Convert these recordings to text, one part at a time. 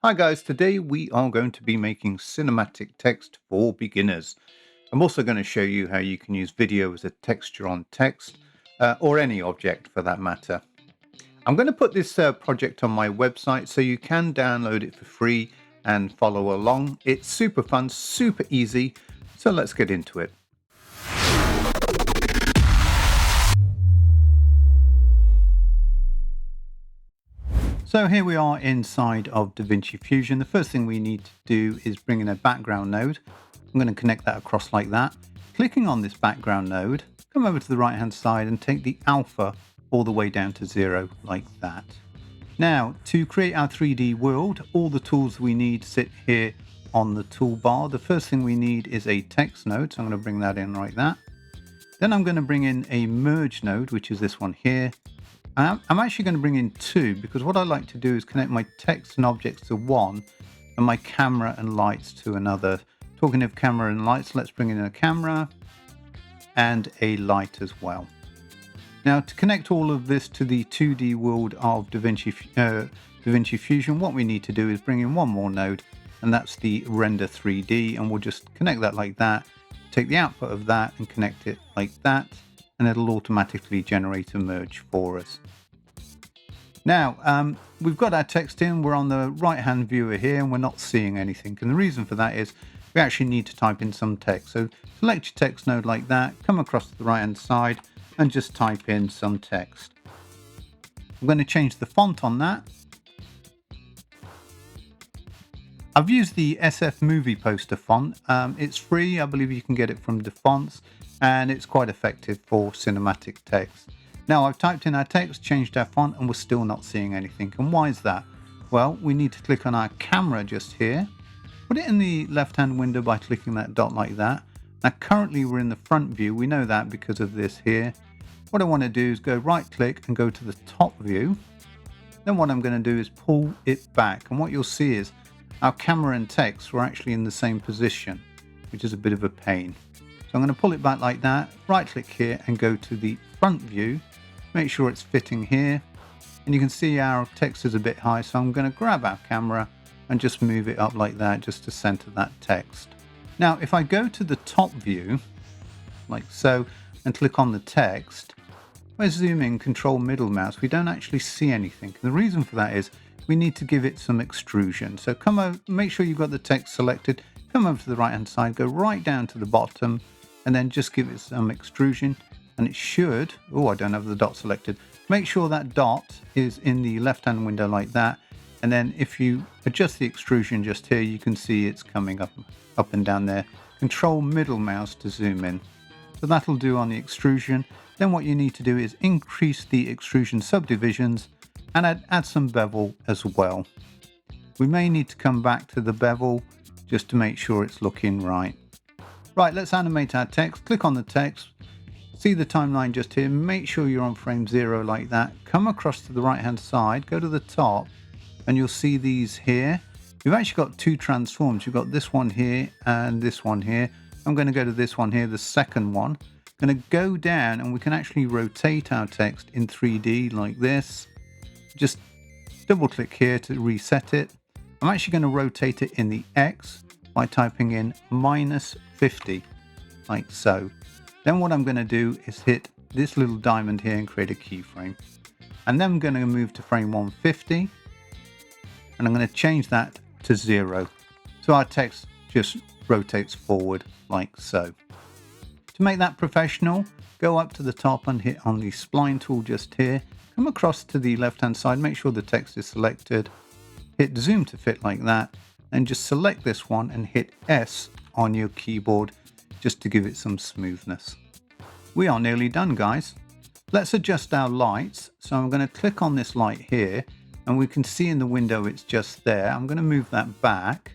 Hi guys, today we are going to be making cinematic text for beginners. I'm also going to show you how you can use video as a texture on text, or any object for that matter. I'm going to put this project on my website so you can download it for free and follow along. It's super fun, super easy, so let's get into it. So here we are inside of DaVinci Fusion. The first thing we need to do is bring in a background node. I'm going to connect that across like that. Clicking on this background node, come over to the right hand side and take the alpha all the way down to 0 like that. Now to create our 3D world, all the tools we need sit here on the toolbar. The first thing we need is a text node, so I'm going to bring that in like that. Then I'm going to bring in a merge node, which is this one here. I'm actually going to bring in 2 because what I like to do is connect my text and objects to one and my camera and lights to another. Talking of camera and lights, let's bring in a camera and a light as well. Now to connect all of this to the 2D world of DaVinci Fusion, what we need to do is bring in one more node, and that's the render 3D, and we'll just connect that like that, take the output of that and connect it like that, and it'll automatically generate a merge for us. Now, we've got our text in, we're on the right hand viewer here and we're not seeing anything. And the reason for that is we actually need to type in some text. So select your text node like that, come across to the right hand side and just type in some text. I'm going to change the font on that. I've used the SF movie poster font. It's free, I believe you can get it from the fonts, and it's quite effective for cinematic text. Now I've typed in our text, changed our font, and we're still not seeing anything. And why is that? Well, we need to click on our camera just here, put it in the left hand window by clicking that dot like that. Now currently we're in the front view, we know that because of this here. What I want to do is go right click and go to the top view. Then what I'm going to do is pull it back, and what you'll see is our camera and text were actually in the same position, which is a bit of a pain. So I'm going to pull it back like that, right click here and go to the front view, make sure it's fitting here, and you can see our text is a bit high, so I'm going to grab our camera and just move it up like that just to center that text. Now if I go to the top view like so and click on the text, we're zooming control middle mouse, we don't actually see anything. And the reason for that is we need to give it some extrusion. So come over, make sure you've got the text selected, come over to the right hand side, go right down to the bottom and then just give it some extrusion, and it should, oh I don't have the dot selected, make sure that dot is in the left hand window like that, and then if you adjust the extrusion just here you can see it's coming up and down there. Control middle mouse to zoom in. So that'll do on the extrusion. Then what you need to do is increase the extrusion subdivisions and add some bevel as well. We may need to come back to the bevel just to make sure it's looking right. Right, let's animate our text. Click on the text, see the timeline just here, make sure you're on frame 0 like that. Come across to the right hand side, go to the top, and you'll see these here. You've actually got 2 transforms. You've got this one here and this one here. I'm going to go to this one here, the second one. I'm going to go down and we can actually rotate our text in 3D like this. Just double click here to reset it. I'm actually going to rotate it in the X by typing in -50 like so. Then what I'm going to do is hit this little diamond here and create a keyframe, and then I'm going to move to frame 150 and I'm going to change that to 0 so our text just rotates forward like so. To make that professional, go up to the top and hit on the spline tool just here, come across to the left hand side, make sure the text is selected, hit zoom to fit like that, and just select this one and hit S on your keyboard just to give it some smoothness. We are nearly done, guys. Let's adjust our lights. So I'm going to click on this light here and we can see in the window it's just there. I'm going to move that back.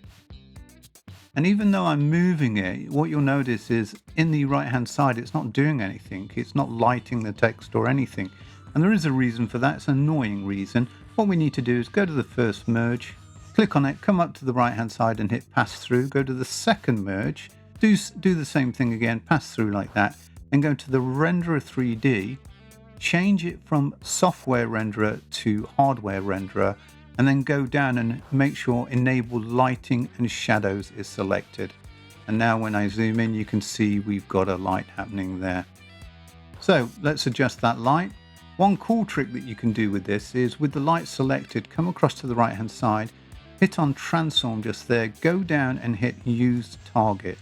And even though I'm moving it, what you'll notice is in the right hand side it's not doing anything. It's not lighting the text or anything. And there is a reason for that. It's an annoying reason. What we need to do is go to the first merge, click on it, come up to the right hand side and hit pass through, go to the second merge, do the same thing again, pass through like that, and go to the renderer 3D, change it from software renderer to hardware renderer, and then go down and make sure enable lighting and shadows is selected. And now when I zoom in, you can see we've got a light happening there. So let's adjust that light. One cool trick that you can do with this is with the light selected, come across to the right hand side, hit on transform just there, go down and hit use target.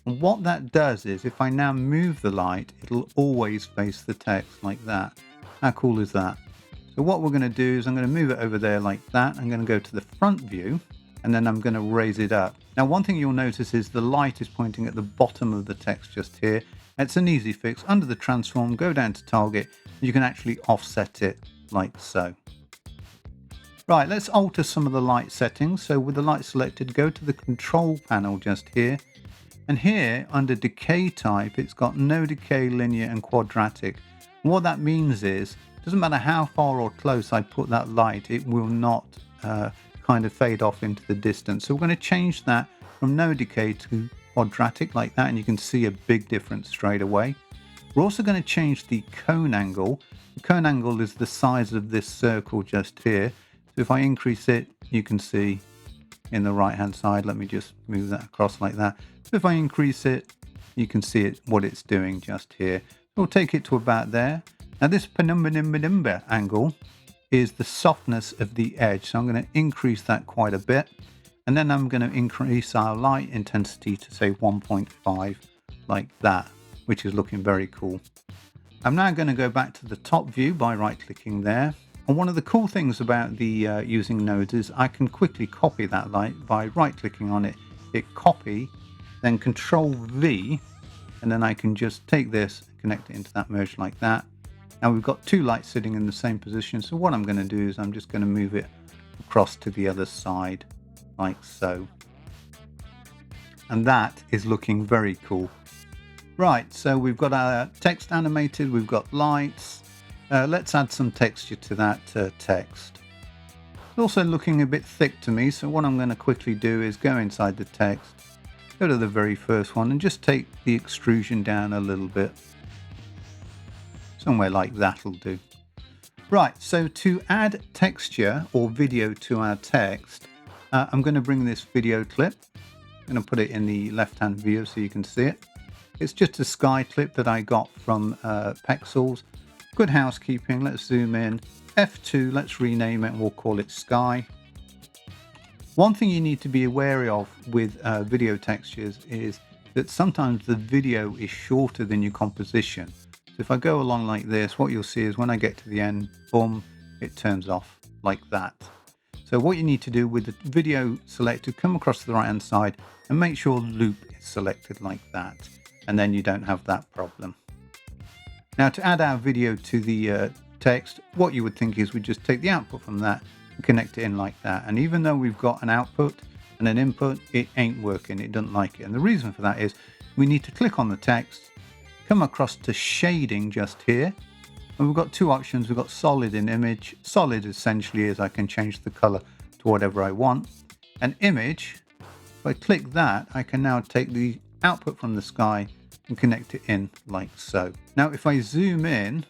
And what that does is if I now move the light, it'll always face the text like that. How cool is that? So what we're going to do is I'm going to move it over there like that. I'm going to go to the front view and then I'm going to raise it up. Now one thing you'll notice is the light is pointing at the bottom of the text just here. It's an easy fix. Under the transform, go down to target. You can actually offset it like so. Right, let's alter some of the light settings. So with the light selected, go to the control panel just here. And here under decay type, it's got no decay, linear and quadratic. And what that means is, it doesn't matter how far or close I put that light, it will not kind of fade off into the distance. So we're going to change that from no decay to quadratic like that, and you can see a big difference straight away. We're also going to change the cone angle. The cone angle is the size of this circle just here. So if I increase it, you can see in the right hand side, let me just move that across like that. So if I increase it, you can see it what it's doing just here. We'll take it to about there. Now this penumbra angle is the softness of the edge. So I'm going to increase that quite a bit. And then I'm going to increase our light intensity to say 1.5 like that, which is looking very cool. I'm now going to go back to the top view by right clicking there. And one of the cool things about the using nodes is I can quickly copy that light by right clicking on it, hit copy, then Control V, and then I can just take this and connect it into that merge like that. Now we've got two lights sitting in the same position. So what I'm going to do is I'm just going to move it across to the other side like so. And that is looking very cool. Right, so we've got our text animated, we've got lights. Let's add some texture to that text. It's also looking a bit thick to me, so what I'm going to quickly do is go inside the text, go to the very first one and just take the extrusion down a little bit. Somewhere like that'll do. Right, so to add texture or video to our text, I'm going to bring this video clip. I'm going to put it in the left-hand view so you can see it. It's just a sky clip that I got from Pexels. Good housekeeping. Let's zoom in. F2, let's rename it and we'll call it Sky. One thing you need to be aware of with video textures is that sometimes the video is shorter than your composition. So if I go along like this, what you'll see is when I get to the end, boom, it turns off like that. So what you need to do with the video selected, come across to the right hand side and make sure loop is selected like that. And then you don't have that problem. Now to add our video to the text, what you would think is we just take the output from that and connect it in like that. And even though we've got an output and an input, it ain't working, it doesn't like it. And the reason for that is we need to click on the text, come across to shading just here. And we've got two options. We've got solid and image. Solid essentially is I can change the color to whatever I want. And image, if I click that, I can now take the output from the sky and connect it in like so. Now if I zoom in,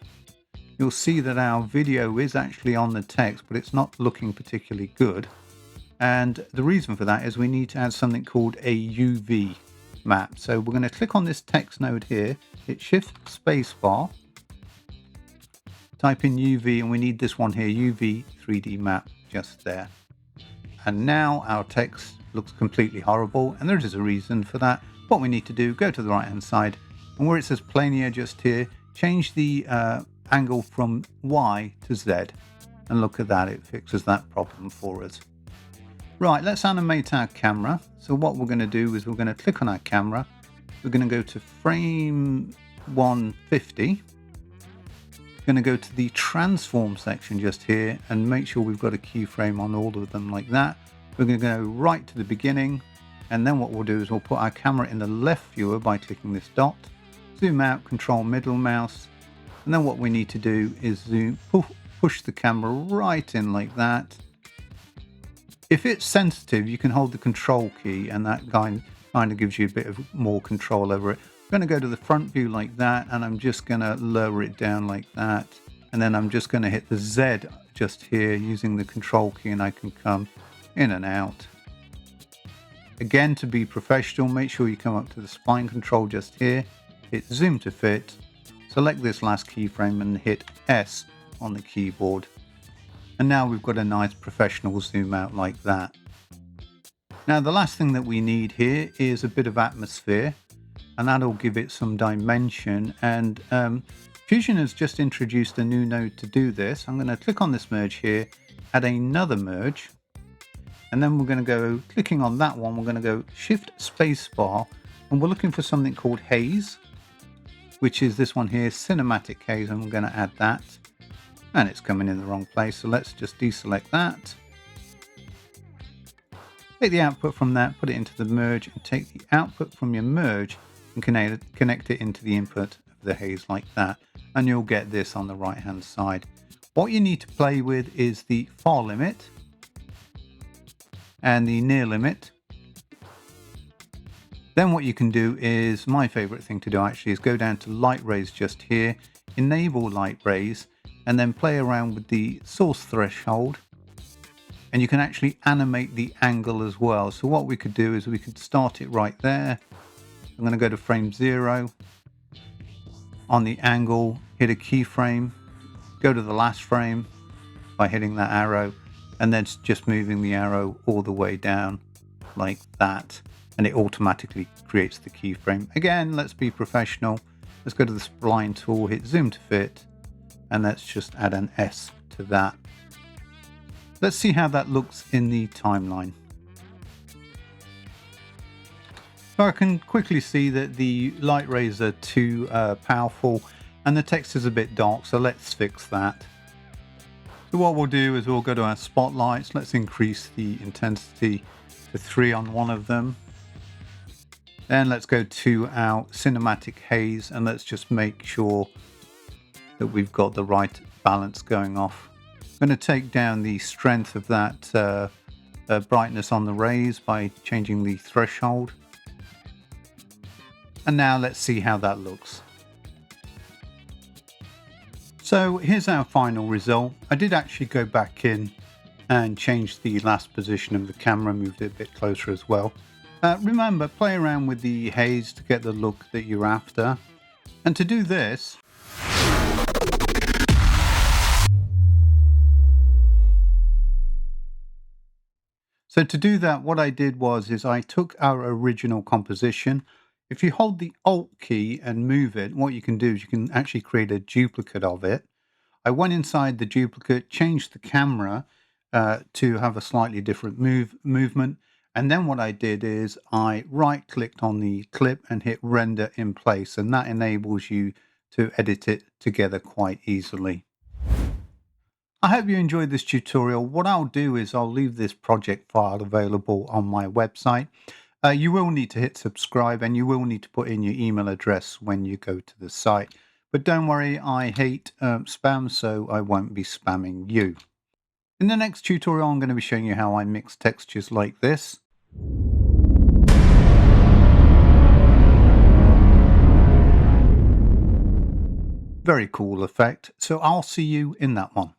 you'll see that our video is actually on the text, but it's not looking particularly good. And the reason for that is we need to add something called a UV map. So we're going to click on this text node here, hit Shift Spacebar, type in UV, and we need this one here, UV 3D map, just there. And now our text looks completely horrible, and there is a reason for that. What we need to do, go to the right hand side, and where it says planar just here, change the angle from Y to Z, and look at that, it fixes that problem for us. Right, let's animate our camera. So what we're going to do is we're going to click on our camera, we're going to go to frame 150, we're going to go to the transform section just here and make sure we've got a keyframe on all of them like that. We're going to go right to the beginning, and then what we'll do is we'll put our camera in the left viewer by clicking this dot, zoom out, control middle mouse, and then what we need to do is zoom, push the camera right in like that. If it's sensitive, you can hold the control key and that kind of gives you a bit of more control over it. I'm going to go to the front view like that, and I'm just going to lower it down like that. And then I'm just going to hit the Z just here using the control key, and I can come in and out. Again, to be professional, make sure you come up to the spline control just here, hit zoom to fit, select this last keyframe and hit S on the keyboard. And now we've got a nice professional zoom out like that. Now the last thing that we need here is a bit of atmosphere, and that'll give it some dimension. And Fusion has just introduced a new node to do this. I'm going to click on this merge here, add another merge, and then we're going to go, clicking on that one, we're going to go Shift Spacebar, and we're looking for something called Haze, which is this one here, Cinematic Haze, and we're going to add that. And it's coming in the wrong place, so let's just deselect that. Take the output from that, put it into the merge, and take the output from your merge and connect it into the input of the haze like that. And you'll get this on the right hand side. What you need to play with is the far limit and the near limit. Then what you can do is, my favorite thing to do actually, is go down to light rays just here, enable light rays, and then play around with the source threshold. And you can actually animate the angle as well. So what we could do is we could start it right there. I'm going to go to frame 0. On the angle, hit a keyframe, go to the last frame by hitting that arrow, and then just moving the arrow all the way down like that. And it automatically creates the keyframe. Again, let's be professional. Let's go to the spline tool, hit zoom to fit, and let's just add an S to that. Let's see how that looks in the timeline. So I can quickly see that the light rays are too powerful and the text is a bit dark, so let's fix that. So what we'll do is we'll go to our spotlights. Let's increase the intensity to 3 on one of them. Then let's go to our cinematic haze and let's just make sure that we've got the right balance going off. I'm going to take down the strength of that brightness on the rays by changing the threshold. And now let's see how that looks. So here's our final result. I did actually go back in and change the last position of the camera, moved it a bit closer as well. Remember, play around with the haze to get the look that you're after. And to do this, what I did was I took our original composition. If you hold the Alt key and move it, what you can do is you can actually create a duplicate of it. I went inside the duplicate, changed the camera to have a slightly different movement. And then what I did is I right clicked on the clip and hit render in place. And that enables you to edit it together quite easily. I hope you enjoyed this tutorial. What I'll do is I'll leave this project file available on my website. You will need to hit subscribe and you will need to put in your email address when you go to the site. But don't worry, I hate spam, so I won't be spamming you. In the next tutorial, I'm going to be showing you how I mix textures like this. Very cool effect. So I'll see you in that one.